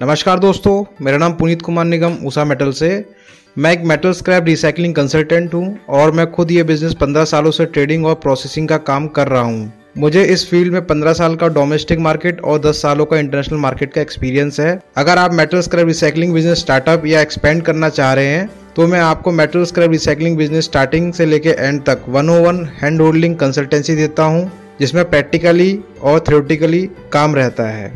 नमस्कार दोस्तों, मेरा नाम पुनीत कुमार निगम उषा मेटल से। मैं एक मेटल स्क्रैप रिसाइकलिंग कंसल्टेंट हूं और मैं खुद ये बिजनेस 15 सालों से ट्रेडिंग और प्रोसेसिंग का काम कर रहा हूं। मुझे इस फील्ड में 15 साल का डोमेस्टिक मार्केट और 10 सालों का इंटरनेशनल मार्केट का एक्सपीरियंस है। अगर आप metal scrap recycling business startup या एक्सपेंड करना चाह रहे हैं तो मैं आपको metal scrap recycling business starting से लेकर एंड तक 101 हैंड होल्डिंग कंसल्टेंसी देता हूँ, जिसमें प्रैक्टिकली और थ्योरेटिकली काम रहता है।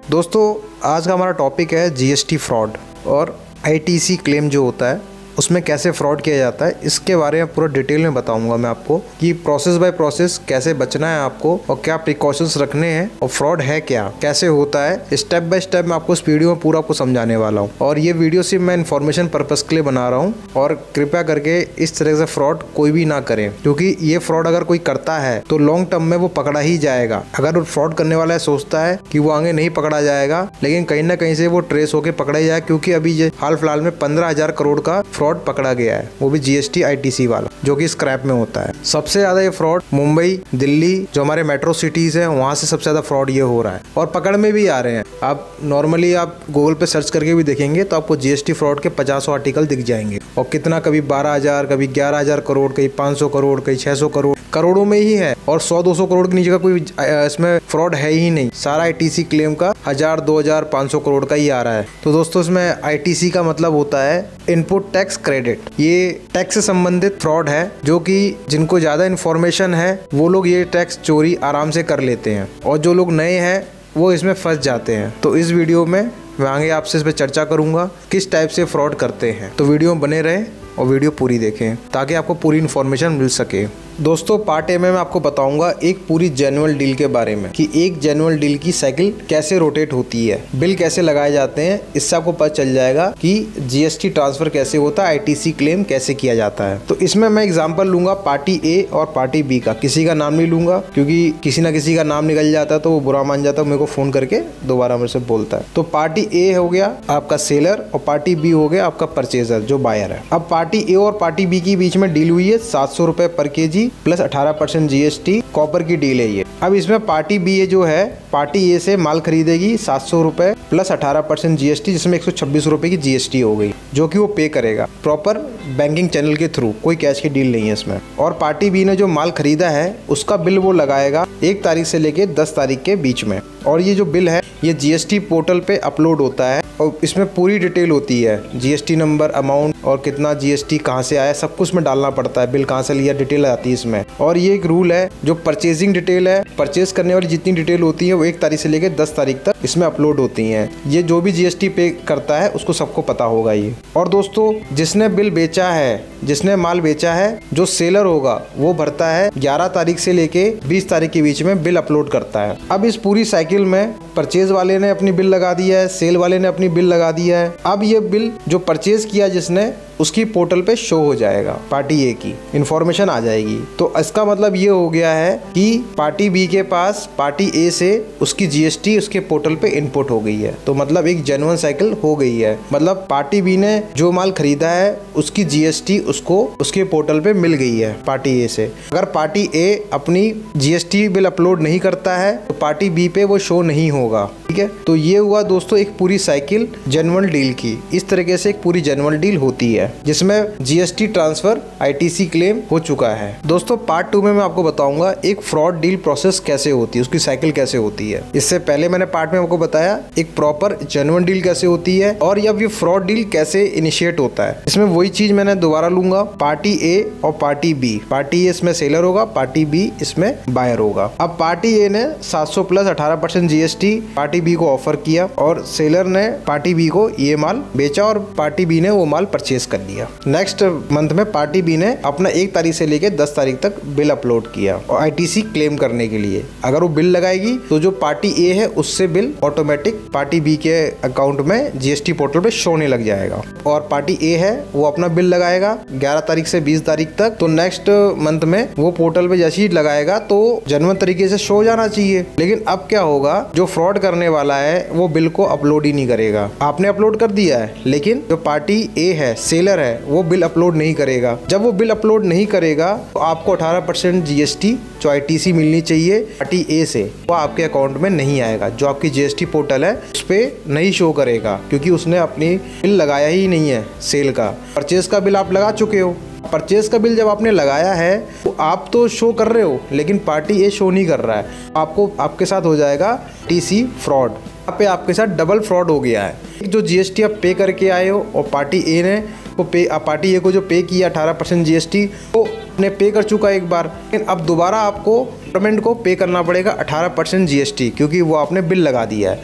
दोस्तों, आज का हमारा टॉपिक है जीएसटी फ्रॉड और आईटीसी क्लेम जो होता है उसमें कैसे फ्रॉड किया जाता है। इसके बारे में पूरा डिटेल में बताऊंगा मैं आपको कि प्रोसेस बाय प्रोसेस कैसे बचना है आपको और क्या प्रिकॉशंस रखने हैं और फ्रॉड है क्या, कैसे होता है। स्टेप बाय स्टेप मैं आपको इस वीडियो में पूरा आपको समझाने वाला हूँ और ये वीडियो सिर्फ मैं इन्फॉर्मेशन पर्पज के लिए बना रहा हूँ और कृपया करके इस तरह से फ्रॉड कोई भी ना करें, क्योंकि ये फ्रॉड अगर कोई करता है तो लॉन्ग टर्म में वो पकड़ा ही जाएगा। अगर वो फ्रॉड करने वाला सोचता है कि वो आगे नहीं पकड़ा जाएगा, लेकिन कहीं ना कहीं से वो ट्रेस होकर पकड़ा ही जाएगा, क्योंकि अभी हाल फिलहाल में 15,000 करोड़ का फ्रॉड पकड़ा गया है, वो भी जीएसटी आईटीसी वाला, जो कि स्क्रैप में होता है। सबसे ज्यादा ये फ्रॉड मुंबई, दिल्ली, जो हमारे मेट्रो सिटीज हैं, वहां से सबसे ज्यादा फ्रॉड ये हो रहा है और पकड़ में भी आ रहे हैं। आप नॉर्मली आप गूगल पे सर्च करके भी देखेंगे तो आपको जीएसटी फ्रॉड के 50 आर्टिकल दिख जाएंगे और कितना कभी 12,000, कभी 11,000 करोड़, कहीं 500 करोड़, कहीं 600 करोड़, करोड़ों में ही है और 100-200 करोड़ के नीचे का कोई इसमें फ्रॉड है ही नहीं। सारा आईटीसी क्लेम का 1,000, 2,000, 500 करोड़ का ही आ रहा है। तो दोस्तों, इसमें आईटीसी का मतलब होता है इनपुट टैक्स क्रेडिट। ये टैक्स से संबंधित फ्रॉड है, जो कि जिनको ज्यादा इन्फॉर्मेशन है वो लोग ये टैक्स चोरी आराम से कर लेते हैं और जो लोग नए हैं वो इसमें फंस जाते हैं। तो इस वीडियो में मैं आगे आपसे इस पर चर्चा करूंगा किस टाइप से फ्रॉड करते हैं। तो वीडियो में बने रहें और वीडियो पूरी देखें ताकि आपको पूरी इन्फॉर्मेशन मिल सके। दोस्तों, पार्ट ए में मैं आपको बताऊंगा एक पूरी जेन्युइन डील के बारे में कि एक जेन्युइन डील की साइकिल कैसे रोटेट होती है, बिल कैसे लगाए जाते हैं। इससे आपको पता चल जाएगा कि जीएसटी ट्रांसफर कैसे होता है, आईटीसी क्लेम कैसे किया जाता है। तो इसमें मैं एग्जांपल लूंगा पार्टी ए और पार्टी बी का, किसी का नाम नहीं लूंगा क्योंकि किसी ना किसी का नाम निकल जाता है तो वो बुरा मान जाता है, मेरे को फोन करके दोबारा मेरे से बोलता है। तो पार्टी ए हो गया आपका सेलर और पार्टी बी हो गया आपका परचेजर जो बायर है। अब पार्टी ए और पार्टी बी के बीच में डील हुई है 700 रुपए पर केजी प्लस 18% जीएसटी कॉपर की डील है ये। अब इसमें पार्टी बी जो है पार्टी ए से माल खरीदेगी 700 रुपए प्लस 18% जीएसटी, जिसमें 126 रुपए की जीएसटी हो गई, जो कि वो पे करेगा प्रॉपर बैंकिंग चैनल के थ्रू, कोई कैश की डील नहीं है इसमें। और पार्टी बी ने जो माल खरीदा है उसका बिल वो लगाएगा 1 तारीख से लेके 10 तारीख के बीच में। और ये जो बिल है ये जीएसटी पोर्टल पे अपलोड होता है और इसमें पूरी डिटेल होती है, जीएसटी नंबर, अमाउंट और कितना जीएसटी कहाँ से आया, सब कुछ में डालना पड़ता है। बिल कहाँ से लिया, डिटेल आती है इसमें। और ये एक रूल है, जो परचेजिंग डिटेल है, परचेज करने वाली जितनी डिटेल होती है वो 1 तारीख से लेकर 10 तारीख तक इसमें अपलोड होती हैं। ये जो भी जीएसटी पे करता है उसको सबको पता होगा ये। और दोस्तों, जिसने बिल बेचा है, जिसने माल बेचा है, जो सेलर होगा वो भरता है 11 तारीख से लेके 20 तारीख के बीच में बिल अपलोड करता है। अब इस पूरी साइकिल में परचेज वाले ने अपनी बिल लगा दिया है, सेल वाले ने अपनी बिल लगा दिया है। अब ये बिल जो परचेज किया जिसने, उसकी पोर्टल पे शो हो जाएगा, पार्टी ए की इन्फॉर्मेशन आ जाएगी। तो इसका मतलब ये हो गया है कि पार्टी बी के पास पार्टी ए से उसकी जीएसटी उसके पोर्टल पे इनपुट हो गई है। तो मतलब एक जेन्युइन साइकिल हो गई है। मतलब पार्टी बी ने जो माल खरीदा है उसकी जीएसटी उसको उसके पोर्टल पे मिल गई है पार्टी ए से। अगर पार्टी ए अपनी जीएसटी बिल अपलोड नहीं करता है तो पार्टी बी पे वो शो नहीं होगा। ठीक है, तो ये हुआ दोस्तों एक पूरी साइकिल जेन्युइन डील की। इस तरीके से एक पूरी जेन्युइन डील होती है जिसमें जीएसटी ट्रांसफर, आईटीसी क्लेम हो चुका है। दोस्तों, पार्ट 2 में मैं आपको बताऊंगा एक फ्रॉड डील प्रोसेस कैसे होती है, उसकी साइकिल कैसे होती है। इससे पहले मैंने पार्ट में आपको बताया एक प्रॉपर जेन्युइन डील कैसे होती है और अब ये फ्रॉड डील कैसे इनिशिएट होता है। इसमें वही चीज मैंने दोबारा लूंगा, पार्टी ए और पार्टी बी। पार्टी ए इसमें सेलर होगा, पार्टी बी इसमें बायर होगा। अब पार्टी ए ने 700 प्लस 18% जीएसटी पार्टी बी को ऑफर किया और सेलर ने पार्टी बी को ये माल बेचा और पार्टी बी ने वो माल परचेज कर लिया। नेक्स्ट मंथ में पार्टी बी ने अपना 1 तारीख से लेकर 10 तारीख तक बिल अपलोड किया और आईटीसी क्लेम करने के लिए। अगर वो बिल लगाएगी तो जो पार्टी ए है उससे बिल ऑटोमेटिक पार्टी बी के अकाउंट में जीएसटी पोर्टल पे शो होने लग जाएगा। और पार्टी ए है वो अपना बिल लगाएगा 11 तारीख से 20 तारीख तक। तो नेक्स्ट मंथ में वो पोर्टल पे जैसे ही लगाएगा तो जेन्युइन तरीके से शो जाना चाहिए। लेकिन अब क्या होगा, जो फ्रॉड करने वाला है वो बिल को अपलोड ही नहीं करेगा। आपने अपलोड कर दिया है, लेकिन जो पार्टी ए है, सेलर है, वो बिल अपलोड नहीं करेगा। जब वो बिल अपलोड नहीं करेगा तो आपको 18% GST जो ITC मिलनी चाहिए पार्टी ए से, वो आपके अकाउंट में नहीं आएगा। जो आपकी GST पोर्टल है उस पर नहीं शो करेगा, क्योंकि उसने अपनी बिल लगाया ही नहीं है सेल का। परचेज का बिल आप लगा चुके हो। परचेज का बिल जब आपने लगाया है तो आप तो शो कर रहे हो, लेकिन पार्टी ए शो नहीं कर रहा है। आपके साथ हो जाएगा TC फ्रॉड। यहाँ पे आपके साथ डबल फ्रॉड हो गया है। जो GST आप पे करके आए हो और पार्टी ए ने वो पार्टी ए को जो पे किया 18% GST वो आपने पे कर चुका एक बार, लेकिन अब दोबारा आपको गवर्नमेंट को पे करना पड़ेगा 18% GST, क्योंकि वो आपने बिल लगा दिया है।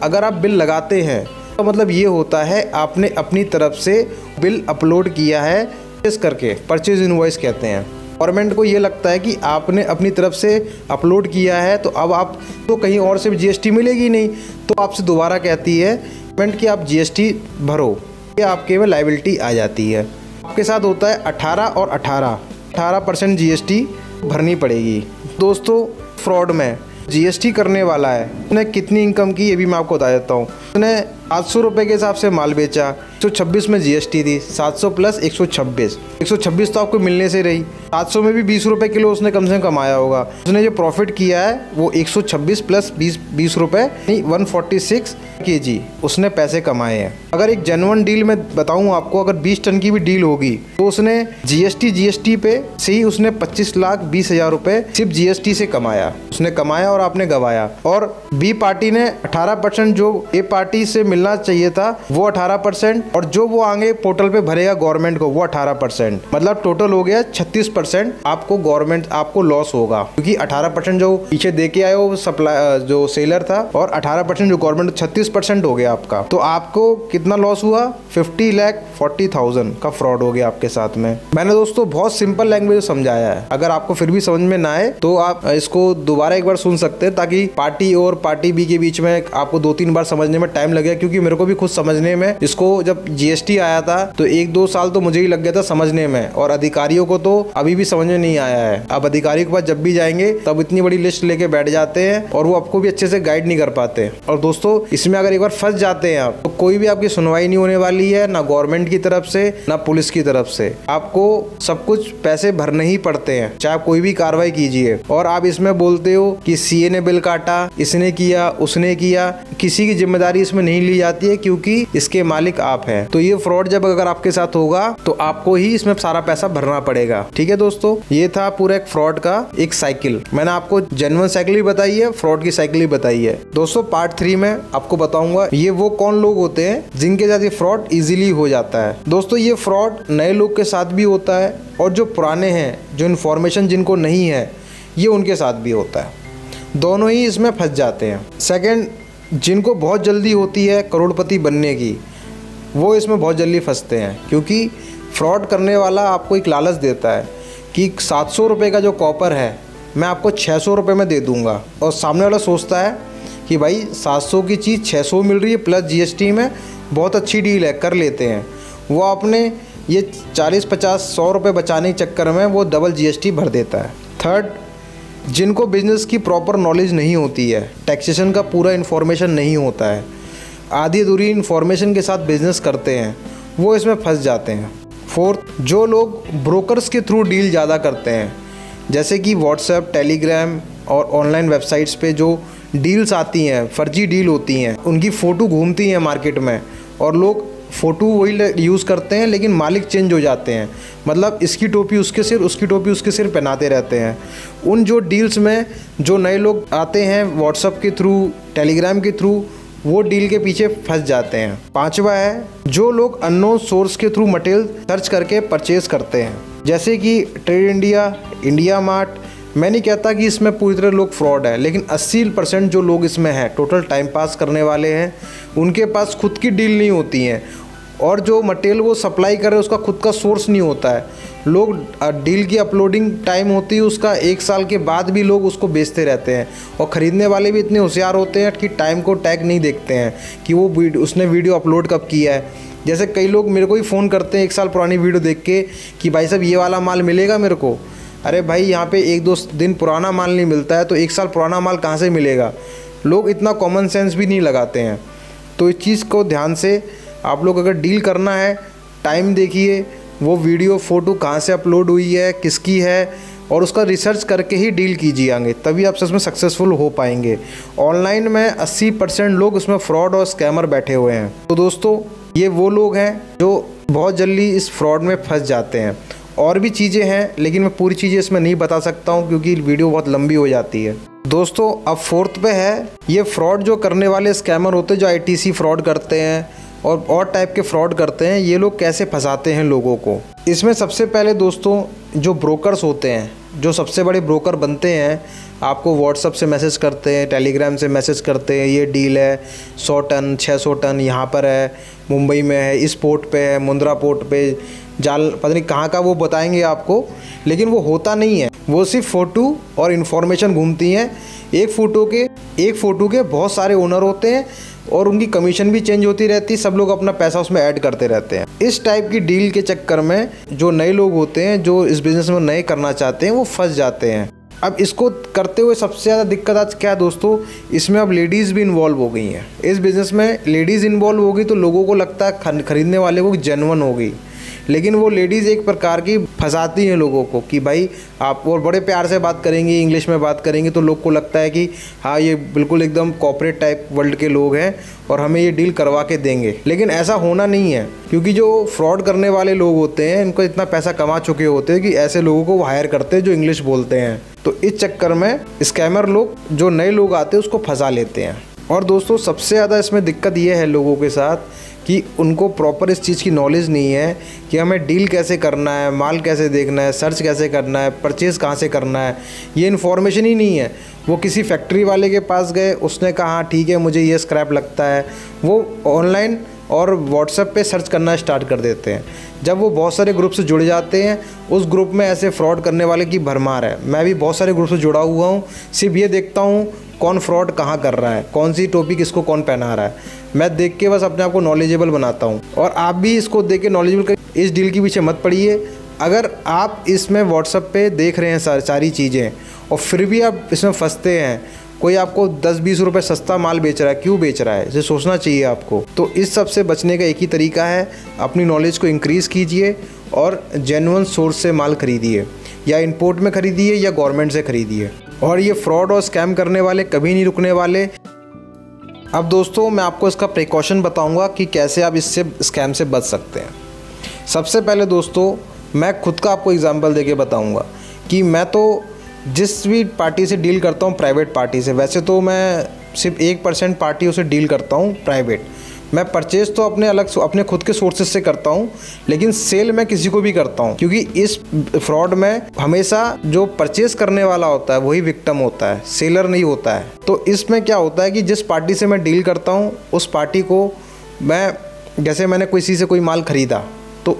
अगर आप बिल लगाते हैं तो मतलब ये होता है आपने अपनी तरफ से बिल अपलोड किया है करके, परचेज इनवॉइस कहते हैं। गवर्नमेंट को ये लगता है कि आपने अपनी तरफ से अपलोड किया है तो अब आप तो कहीं और से GST मिलेगी नहीं, तो आपसे दोबारा कहती है गवर्नमेंट कि आप GST भरो, ये आपके में लायबिलिटी आ जाती है। आपके साथ होता है 18% GST भरनी पड़ेगी। दोस्तों, फ्रॉड में GST करने वाला है, उसने कितनी इनकम की ये भी मैं आपको बता देता हूँ। उसने 700 रुपये के हिसाब से माल बेचा, 126 में GST थी, 700 प्लस 126 तो आपको मिलने से रही। 700 में भी 20 रुपये किलो उसने कम से कम कमाया होगा। उसने जो प्रॉफिट किया है वो 126 प्लस 20 रुपये, 146 kg उसने पैसे कमाए हैं। अगर एक जेन्युइन डील में बताऊं आपको, अगर 20 टन की भी डील होगी तो उसने GST पे से ही उसने 25,20,000 रुपये सिर्फ GST से कमाया। उसने कमाया और आपने गवाया। और बी पार्टी ने 18% जो ए पार्टी से मिलना चाहिए था वो 18%, और जो वो आगे पोर्टल पे भरेगा गवर्नमेंट को वो 18%, मतलब टोटल हो गया 36% आपको लॉस होगा, क्योंकि 18% जो पीछे दे के आए वो सप्लाई जो सेलर था, और 18% जो गवर्नमेंट, 36% हो गया आपका। तो आपको कितना लॉस हुआ? 50,40,000 का फ्रॉड हो गया आपके साथ में। मैंने दोस्तों बहुत सिंपल लैंग्वेज में समझाया है। अगर आपको फिर भी समझ में ना आए तो आप इसको दोबारा एक बार सुन सकते हैं, ताकि पार्टी और पार्टी बी के बीच में आपको 2-3 बार समझने में टाइम लगेगा, क्योंकि मेरे को भी खुद समझने में, इसको जब GST आया था तो 1-2 साल तो मुझे ही लग गया था समझने में, और अधिकारियों को तो अभी भी समझ में नहीं आया है। अब अधिकारियों के पास जब भी जाएंगे तब इतनी बड़ी लिस्ट लेके बैठ जाते हैं और वो आपको भी अच्छे से गाइड नहीं कर पाते। और दोस्तों, इसमें अगर एक बार फंस जाते हैं आप तो कोई भी आपकी सुनवाई नहीं होने वाली है, ना गवर्नमेंट की तरफ से ना पुलिस की तरफ से। आपको सब कुछ पैसे भरने ही पड़ते हैं, चाहे आप कोई भी कार्रवाई कीजिए। और आप इसमें बोलते हो कि CA ने बिल काटा, इसने किया, उसने किया, किसी की जिम्मेदारी इसमें नहीं ली जाती है, क्योंकि इसके मालिक आप हैं। तो ये फ्रॉड जब अगर आपके साथ होगा तो आपको ही इसमें सारा पैसा भरना पड़ेगा। ठीक है दोस्तों, ये था पूरा एक फ्रॉड का एक साइकिल। मैंने आपको जेन्युइन साइकिल ही बताई है, फ्रॉड की साइकिल ही बताई है। दोस्तों, पार्ट 3 में आपको बताऊंगा ये वो कौन लोग होते हैं जिनके साथ ये फ्रॉड इजीली हो जाता है। दोस्तों, ये फ्रॉड नए लोग के साथ भी होता है, और जो पुराने हैं, जो इन्फॉर्मेशन जिनको नहीं है, ये उनके साथ भी होता है। दोनों ही इसमें फंस जाते हैं। सेकंड, जिनको बहुत जल्दी होती है करोड़पति बनने की, वो इसमें बहुत जल्दी फंसते हैं, क्योंकि फ्रॉड करने वाला आपको एक लालच देता है कि 700 रुपये का जो कॉपर है मैं आपको 600 रुपये में दे दूंगा, और सामने वाला सोचता है कि भाई 700 की चीज़ 600 मिल रही है प्लस GST में, बहुत अच्छी डील है, कर लेते हैं। वो आपने ये 40-50-100 रुपये बचाने के चक्कर में वो डबल GST भर देता है। थर्ड, जिनको बिजनेस की प्रॉपर नॉलेज नहीं होती है, टैक्सेशन का पूरा इन्फॉर्मेशन नहीं होता है, आधी अधूरी इन्फॉर्मेशन के साथ बिजनेस करते हैं, वो इसमें फंस जाते हैं। फोर्थ, जो लोग ब्रोकर्स के थ्रू डील ज़्यादा करते हैं, जैसे कि व्हाट्सएप, टेलीग्राम और ऑनलाइन वेबसाइट्स पे जो डील्स आती हैं, फर्जी डील होती हैं, उनकी फ़ोटो घूमती हैं मार्केट में, और लोग फ़ोटो वही यूज़ करते हैं, लेकिन मालिक चेंज हो जाते हैं। मतलब इसकी टोपी उसके सिर, उसकी टोपी उसके सिर पहनाते रहते हैं। उन जो डील्स में जो नए लोग आते हैं व्हाट्सएप के थ्रू, टेलीग्राम के थ्रू, वो डील के पीछे फंस जाते हैं। पांचवा है, जो लोग अननोन सोर्स के थ्रू मटेरियल सर्च करके परचेज करते हैं, जैसे कि ट्रेड इंडिया, इंडिया मार्ट। मैं नहीं कहता कि इसमें पूरी तरह लोग फ्रॉड है, लेकिन 80% जो लोग इसमें हैं टोटल टाइम पास करने वाले हैं। उनके पास खुद की डील नहीं होती हैं, और जो मटेरियल वो सप्लाई कर रहे हैं उसका खुद का सोर्स नहीं होता है। लोग डील की अपलोडिंग टाइम होती है उसका 1 साल के बाद भी लोग उसको बेचते रहते हैं, और ख़रीदने वाले भी इतने होशियार होते हैं कि टाइम को टैग नहीं देखते हैं कि वो उसने वीडियो अपलोड कब किया है। जैसे कई लोग मेरे को ही फ़ोन करते हैं 1 साल पुरानी वीडियो देख के कि भाई साहब ये वाला माल मिलेगा मेरे को। अरे भाई, यहाँ पे 1-2 दिन पुराना माल नहीं मिलता है, तो 1 साल पुराना माल कहाँ से मिलेगा? लोग इतना कॉमन सेंस भी नहीं लगाते हैं। तो इस चीज़ को ध्यान से आप लोग अगर डील करना है, टाइम देखिए, वो वीडियो फ़ोटो कहाँ से अपलोड हुई है, किसकी है, और उसका रिसर्च करके ही डील कीजिए आगे, तभी आप उसमें सक्सेसफुल हो पाएंगे। ऑनलाइन में 80% लोग उसमें फ्रॉड और स्कैमर बैठे हुए हैं। तो दोस्तों, ये वो लोग हैं जो बहुत जल्दी इस फ्रॉड में फंस जाते हैं। और भी चीज़ें हैं, लेकिन मैं पूरी चीज़ें इसमें नहीं बता सकता हूँ क्योंकि वीडियो बहुत लंबी हो जाती है। दोस्तों, अब 4th पे है, ये फ्रॉड जो करने वाले स्कैमर होते हैं, जो ITC फ्रॉड करते हैं और टाइप के फ्रॉड करते हैं, ये लोग कैसे फंसाते हैं लोगों को। इसमें सबसे पहले दोस्तों, जो ब्रोकर्स होते हैं, जो सबसे बड़े ब्रोकर बनते हैं, आपको व्हाट्सअप से मैसेज करते हैं, टेलीग्राम से मैसेज करते हैं, ये डील है 100 टन 600 टन यहाँ पर है, मुंबई में है, इस पोर्ट पे है, मुंद्रा पोर्ट पे, जाल पता नहीं कहाँ का वो बताएंगे आपको, लेकिन वो होता नहीं है। वो सिर्फ फ़ोटो और इन्फॉर्मेशन घूमती हैं। एक फ़ोटो के बहुत सारे ओनर होते हैं और उनकी कमीशन भी चेंज होती रहती है, सब लोग अपना पैसा उसमें ऐड करते रहते हैं। इस टाइप की डील के चक्कर में जो नए लोग होते हैं, जो इस बिज़नेस में नए करना चाहते हैं, वो फंस जाते हैं। अब इसको करते हुए सबसे ज़्यादा दिक्कत आज क्या है दोस्तों, इसमें अब लेडीज़ भी इन्वॉल्व हो गई हैं। इस बिज़नेस में लेडीज़ इन्वॉल्व हो गई तो लोगों को लगता है, खरीदने वाले को जेन्युइन हो गई, लेकिन वो लेडीज़ एक प्रकार की फंसाती हैं लोगों को कि भाई आप, और बड़े प्यार से बात करेंगी, इंग्लिश में बात करेंगी, तो लोग को लगता है कि हाँ, ये बिल्कुल एकदम कॉर्पोरेट टाइप वर्ल्ड के लोग हैं और हमें ये डील करवा के देंगे। लेकिन ऐसा होना नहीं है, क्योंकि जो फ्रॉड करने वाले लोग होते हैं, इनको इतना पैसा कमा चुके होते हैं कि ऐसे लोगों को वो हायर करते हैं जो इंग्लिश बोलते हैं। तो इस चक्कर में स्कैमर लोग, जो नए लोग आते हैं, उसको फंसा लेते हैं। और दोस्तों, सबसे ज़्यादा इसमें दिक्कत ये है लोगों के साथ कि उनको प्रॉपर इस चीज़ की नॉलेज नहीं है कि हमें डील कैसे करना है, माल कैसे देखना है, सर्च कैसे करना है, परचेज़ कहाँ से करना है, ये इन्फॉर्मेशन ही नहीं है। वो किसी फैक्ट्री वाले के पास गए, उसने कहा हाँ ठीक है मुझे ये स्क्रैप लगता है, वो ऑनलाइन और व्हाट्सएप पे सर्च करना स्टार्ट कर देते हैं। जब वो बहुत सारे ग्रुप से जुड़ जाते हैं, उस ग्रुप में ऐसे फ्रॉड करने वाले की भरमार है। मैं भी बहुत सारे ग्रुप से जुड़ा हुआ हूँ, सिर्फ ये देखता हूँ कौन फ्रॉड कहाँ कर रहा है, कौन सी टोपी किसको कौन पहना रहा है। मैं देख के बस अपने आप को नॉलेजेबल बनाता हूँ, और आप भी इसको देख के नॉलेजेबल कर, इस डील के पीछे मत पड़िए। अगर आप इसमें व्हाट्सएप पे देख रहे हैं सारी चीज़ें और फिर भी आप इसमें फंसते हैं, कोई आपको 10-20 रुपये सस्ता माल बेच रहा है, क्यों बेच रहा है, इसे सोचना चाहिए आपको। तो इस सब से बचने का एक ही तरीका है, अपनी नॉलेज को इंक्रीज़ कीजिए और जेन्युइन सोर्स से माल खरीदिए, या इंपोर्ट में खरीदिए या गवर्नमेंट से खरीदिए। और ये फ्रॉड और स्कैम करने वाले कभी नहीं रुकने वाले। अब दोस्तों, मैं आपको इसका प्रिकॉशन बताऊंगा कि कैसे आप इससे स्कैम से बच सकते हैं। सबसे पहले दोस्तों, मैं खुद का आपको एग्जांपल देके बताऊंगा कि मैं तो जिस भी पार्टी से डील करता हूं, प्राइवेट पार्टी से, वैसे तो मैं सिर्फ 1% पार्टियों से डील करता हूं प्राइवेट। मैं परचेज़ तो अपने खुद के सोर्सेज से करता हूं, लेकिन सेल मैं किसी को भी करता हूं, क्योंकि इस फ्रॉड में हमेशा जो परचेज़ करने वाला होता है वही विक्टिम होता है, सेलर नहीं होता है। तो इसमें क्या होता है कि जिस पार्टी से मैं डील करता हूं, उस पार्टी को मैं, जैसे मैंने किसी से कोई माल ख़रीदा, तो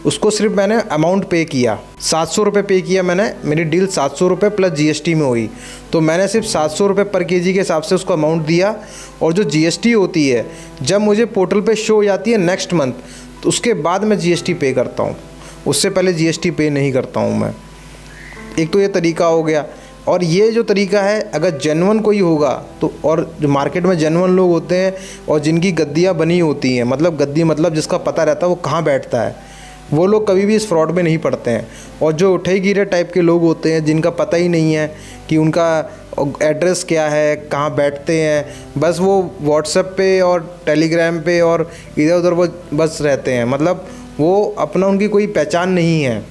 उसको सिर्फ मैंने अमाउंट पे किया, 700 रुपये पे किया मैंने, मेरी डील 700 रुपये प्लस GST में हुई, तो मैंने सिर्फ 700 रुपये पर केजी के हिसाब से उसको अमाउंट दिया। और जो GST होती है, जब मुझे पोर्टल पे शो हो जाती है नेक्स्ट मंथ, तो उसके बाद मैं GST पे करता हूँ, उससे पहले GST पे नहीं करता हूँ मैं। एक तो ये तरीका हो गया। और ये जो तरीका है, अगर जेन्युइन कोई होगा तो, और जो मार्केट में जेन्युइन लोग होते हैं और जिनकी गद्दियाँ बनी होती हैं, मतलब गद्दी मतलब जिसका पता रहता है वो कहाँ बैठता है, वो लोग कभी भी इस फ्रॉड में नहीं पड़ते हैं। और जो उठे गिरे टाइप के लोग होते हैं, जिनका पता ही नहीं है कि उनका एड्रेस क्या है, कहाँ बैठते हैं, बस वो व्हाट्सएप पे और टेलीग्राम पे और इधर उधर वो बस रहते हैं, मतलब वो अपना, उनकी कोई पहचान नहीं है।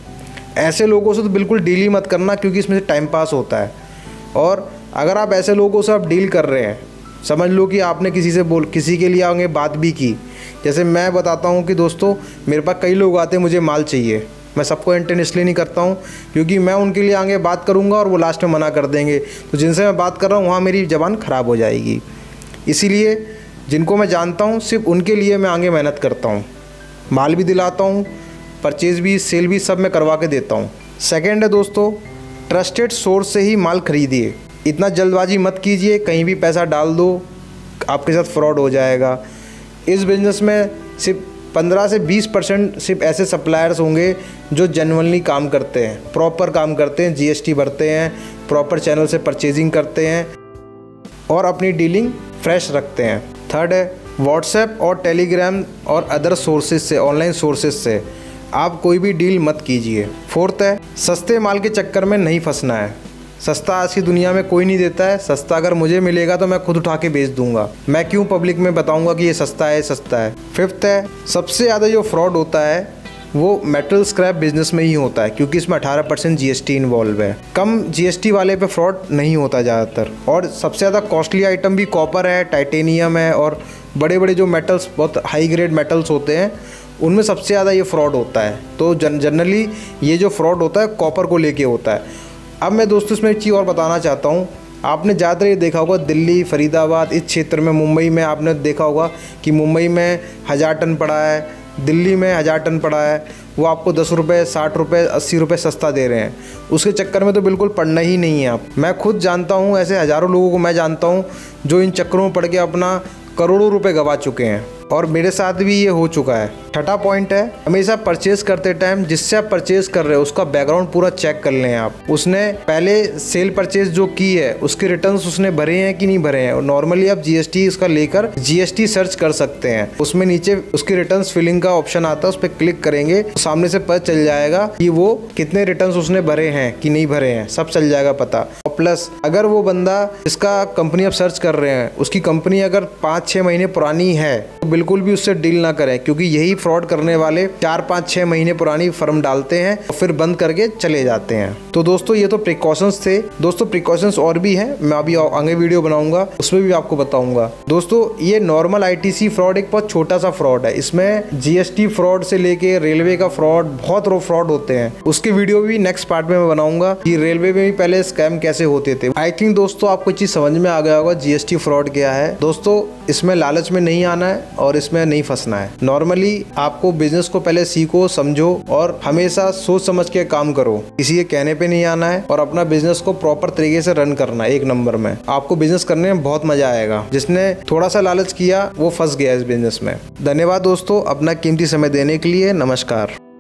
ऐसे लोगों से तो बिल्कुल डील ही मत करना, क्योंकि इसमें से टाइम पास होता है। और अगर आप ऐसे लोगों से आप डील कर रहे हैं, समझ लो कि आपने किसी के लिए आगे बात भी की। जैसे मैं बताता हूँ कि दोस्तों, मेरे पास कई लोग आते हैं, मुझे माल चाहिए, मैं सबको एंटरटेन इसलिए नहीं करता हूँ क्योंकि मैं उनके लिए आगे बात करूँगा और वो लास्ट में मना कर देंगे, तो जिनसे मैं बात कर रहा हूँ वहाँ मेरी ज़बान ख़राब हो जाएगी। इसीलिए जिनको मैं जानता हूँ, सिर्फ उनके लिए मैं आगे मेहनत करता हूँ, माल भी दिलाता हूँ, परचेज़ भी, सेल भी, सब मैं करवा के देता हूँ। सेकेंड है दोस्तों, ट्रस्टेड सोर्स से ही माल खरीदिए। इतना जल्दबाजी मत कीजिए, कहीं भी पैसा डाल दो, आपके साथ फ्रॉड हो जाएगा। इस बिज़नेस में सिर्फ 15 से 20% सिर्फ ऐसे सप्लायर्स होंगे जो जेन्युइनली काम करते हैं, प्रॉपर काम करते हैं, GST भरते हैं, प्रॉपर चैनल से परचेजिंग करते हैं और अपनी डीलिंग फ्रेश रखते हैं। थर्ड है व्हाट्सएप और टेलीग्राम और अदर सोर्सेज से, ऑनलाइन सोर्सेज से आप कोई भी डील मत कीजिए। फोर्थ है सस्ते माल के चक्कर में नहीं फंसना है। सस्ता आज की दुनिया में कोई नहीं देता है। सस्ता अगर मुझे मिलेगा तो मैं खुद उठा के बेच दूंगा। मैं क्यों पब्लिक में बताऊंगा कि ये सस्ता है, सस्ता है। फिफ्थ है सबसे ज़्यादा जो फ्रॉड होता है वो मेटल स्क्रैप बिजनेस में ही होता है, क्योंकि इसमें 18% जीएसटी इन्वॉल्व है। कम जीएसटी वाले पे फ्रॉड नहीं होता ज़्यादातर। और सबसे ज़्यादा कॉस्टली आइटम भी कॉपर है, टाइटेनियम है और बड़े बड़े जो मेटल्स, बहुत हाई ग्रेड मेटल्स होते हैं, उनमें सबसे ज़्यादा ये फ्रॉड होता है। तो जनरली ये जो फ्रॉड होता है कॉपर को लेके होता है। अब मैं दोस्तों इसमें एक चीज़ और बताना चाहता हूँ। आपने ज़्यादातर ये देखा होगा दिल्ली, फरीदाबाद, इस क्षेत्र में, मुंबई में आपने देखा होगा कि मुंबई में 1000 टन पड़ा है, दिल्ली में 1000 टन पड़ा है। वो आपको 10 रुपये, 60 रुपये, 80 रुपये सस्ता दे रहे हैं। उसके चक्कर में तो बिल्कुल पड़ना ही नहीं है आप। मैं खुद जानता हूँ, ऐसे हज़ारों लोगों को मैं जानता हूँ जो इन चक्करों में पड़ के अपना करोड़ों रुपए गंवा चुके हैं, और मेरे साथ भी ये हो चुका है। छठा पॉइंट है हमेशा परचेज करते टाइम जिससे आप परचेज कर रहे हो उसका बैकग्राउंड पूरा चेक कर लें आप। उसने पहले सेल परचेज जो की है उसके रिटर्न्स उसने भरे हैं कि नहीं भरे हैं। और नॉर्मली आप जीएसटी इसका लेकर जीएसटी सर्च कर सकते हैं। उसमें नीचे उसकी रिटर्न्स फिलिंग का ऑप्शन आता है, उस पर क्लिक करेंगे तो सामने से पता चल जाएगा कि वो कितने रिटर्न्स उसने भरे हैं कि नहीं भरे हैं, सब चल जाएगा पता। और प्लस अगर वो बंदा इसका कंपनी आप सर्च कर रहे हैं उसकी कंपनी अगर 5-6 महीने पुरानी है तो बिल्कुल भी उससे डील ना करें, क्योंकि यही फ्रॉड करने वाले 4-5-6 महीने पुरानी फर्म डालते हैं और फिर बंद करके चले जाते हैं। तो दोस्तों ये तो प्रिकॉशंस थे। दोस्तों प्रिकॉशंस और भी हैं, मैं अभी आगे वीडियो बनाऊंगा उसमें भी आपको बताऊंगा। दोस्तों ये नॉर्मल आईटीसी फ्रॉड एक बहुत छोटा सा फ्रॉड है। इसमें जीएसटी फ्रॉड से लेके रेलवे का फ्रॉड, बहुत फ्रॉड होते हैं। उसके वीडियो भी नेक्स्ट पार्ट में मैं बनाऊंगा कि रेलवे में भी पहले स्कैम कैसे होते थे। आई थिंक दोस्तों आपको चीज समझ में आ गया होगा जीएसटी फ्रॉड क्या है। दोस्तों इसमें लालच में नहीं आना है और इसमें नहीं फंसना है। नॉर्मली आपको बिजनेस को पहले सीखो, समझो और हमेशा सोच समझ के काम करो। किसी के कहने पे नहीं आना है और अपना बिजनेस को प्रॉपर तरीके से रन करना है। एक नंबर में आपको बिजनेस करने में बहुत मजा आएगा। जिसने थोड़ा सा लालच किया वो फंस गया इस बिजनेस में। धन्यवाद दोस्तों अपना कीमती समय देने के लिए। नमस्कार।